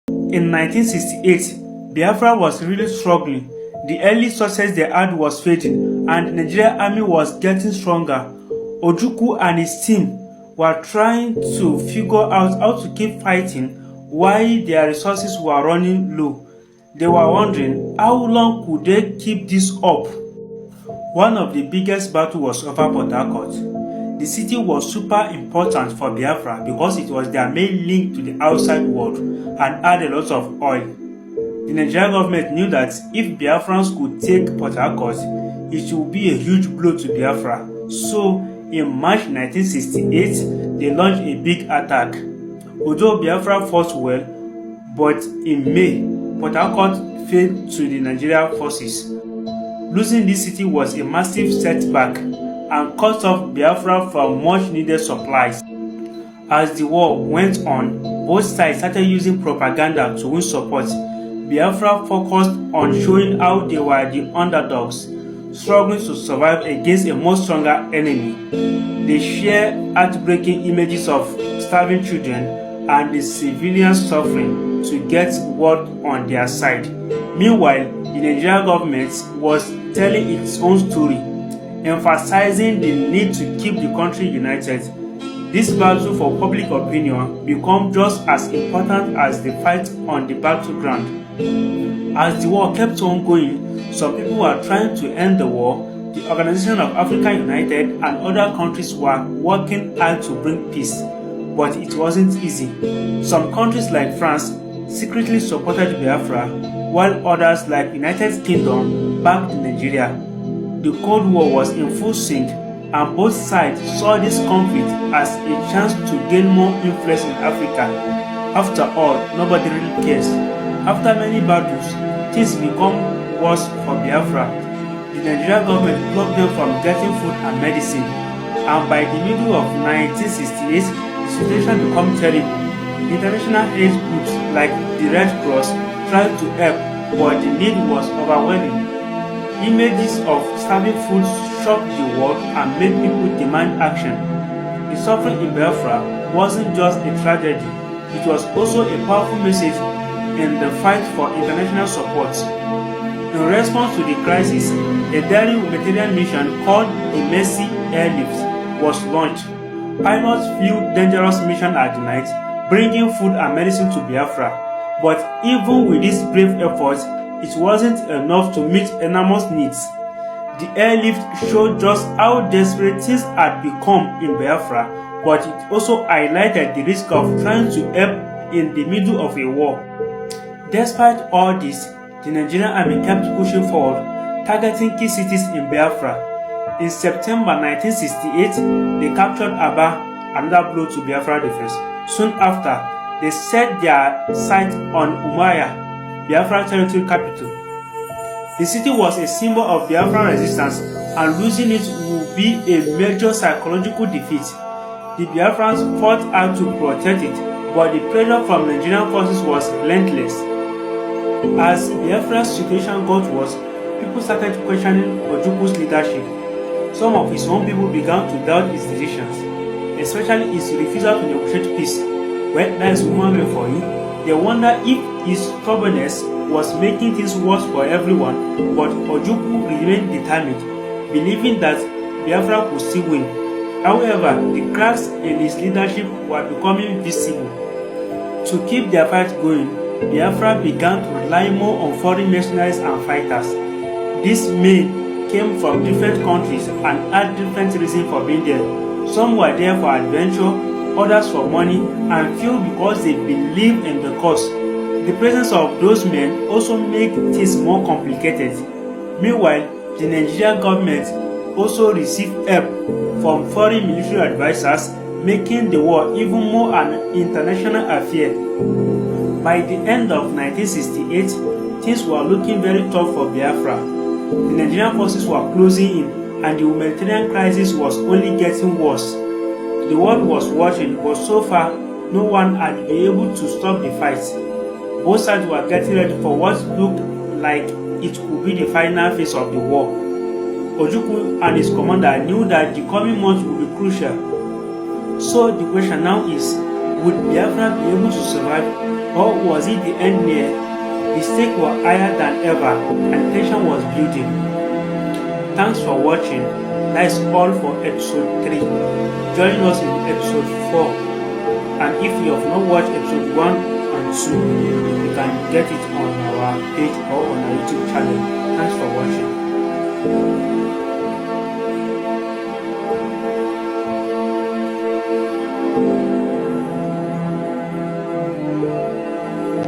In 1968, Biafra was really struggling. The early success they had was fading, and the Nigerian army was getting stronger. Ojukwu and his team were trying to figure out how to keep fighting while their resources were running low. They were wondering how long could they keep this up. One of the biggest battles was over Port Harcourt. The city was super important for Biafra because it was their main link to the outside world and had a lot of oil. The Nigerian government knew that if Biafrans could take Port Harcourt, it would be a huge blow to Biafra. So, in March 1968, they launched a big attack. Although Biafra fought well, but in May, Port Harcourt fell to the Nigerian forces. Losing this city was a massive setback and cut off Biafra from much needed supplies. As the war went on, both sides started using propaganda to win support. Biafra focused on showing how they were the underdogs, struggling to survive against a much stronger enemy. They share heartbreaking images of starving children and the civilians suffering to get word on their side. Meanwhile, the Nigerian government was telling its own story, emphasizing the need to keep the country united. This battle for public opinion became just as important as the fight on the battleground. As the war kept on going, some people were trying to end the war. The Organization of Africa United and other countries were working hard to bring peace, but it wasn't easy. Some countries like France secretly supported Biafra, while others like United Kingdom backed Nigeria. The Cold War was in full swing, and both sides saw this conflict as a chance to gain more influence in Africa. After all, nobody really cares. After many battles, things become worse for Biafra. The Nigerian government blocked them from getting food and medicine, and by the middle of 1968, the situation became terrible. International aid groups like the Red Cross tried to help, but the need was overwhelming. Images of starving food shocked the world and made people demand action. The suffering in Biafra wasn't just a tragedy, it was also a powerful message in the fight for international support. In response to the crisis, a daring humanitarian mission called the Mercy Airlift was launched. Pilots flew dangerous missions at night, bringing food and medicine to Biafra. But even with this brave effort, it wasn't enough to meet enormous needs. The airlift showed just how desperate things had become in Biafra, but it also highlighted the risk of trying to help in the middle of a war. Despite all this, the Nigerian army kept pushing forward, targeting key cities in Biafra. In September 1968, they captured Aba, another blow to Biafra defense. Soon after, they set their sights on Umuahia, Biafra territory capital. The city was a symbol of Biafran resistance, and losing it would be a major psychological defeat. The Biafrans fought hard to protect it, but the pressure from Nigerian forces was relentless. As Biafra's situation got worse, people started questioning Ojukwu's leadership. Some of his own people began to doubt his decisions, especially his refusal to negotiate peace. Well, that is unravel for you. They wonder if his stubbornness was making things worse for everyone, but Ojukwu remained determined, believing that Biafra could still win. However, the cracks in his leadership were becoming visible. To keep their fight going, Biafra began to rely more on foreign mercenaries and fighters. These men came from different countries and had different reasons for being there. Some were there for adventure, others for money, and few because they believed in the cause. The presence of those men also made things more complicated. Meanwhile, the Nigerian government also received help from foreign military advisors, making the war even more an international affair. By the end of 1968, things were looking very tough for Biafra. The Nigerian forces were closing in, and the humanitarian crisis was only getting worse. The world was watching, but so far, no one had been able to stop the fight. Both sides were getting ready for what looked like it could be the final phase of the war. Ojukwu and his commander knew that the coming months would be crucial. So the question now is, would Biafra be able to survive? Or was it the end near? The stakes were higher than ever and tension was building. Thanks for watching. That is all for episode 3. Join us in episode 4. And if you have not watched episode 1 and 2, you can get it on our page or on our YouTube channel. Thanks for watching.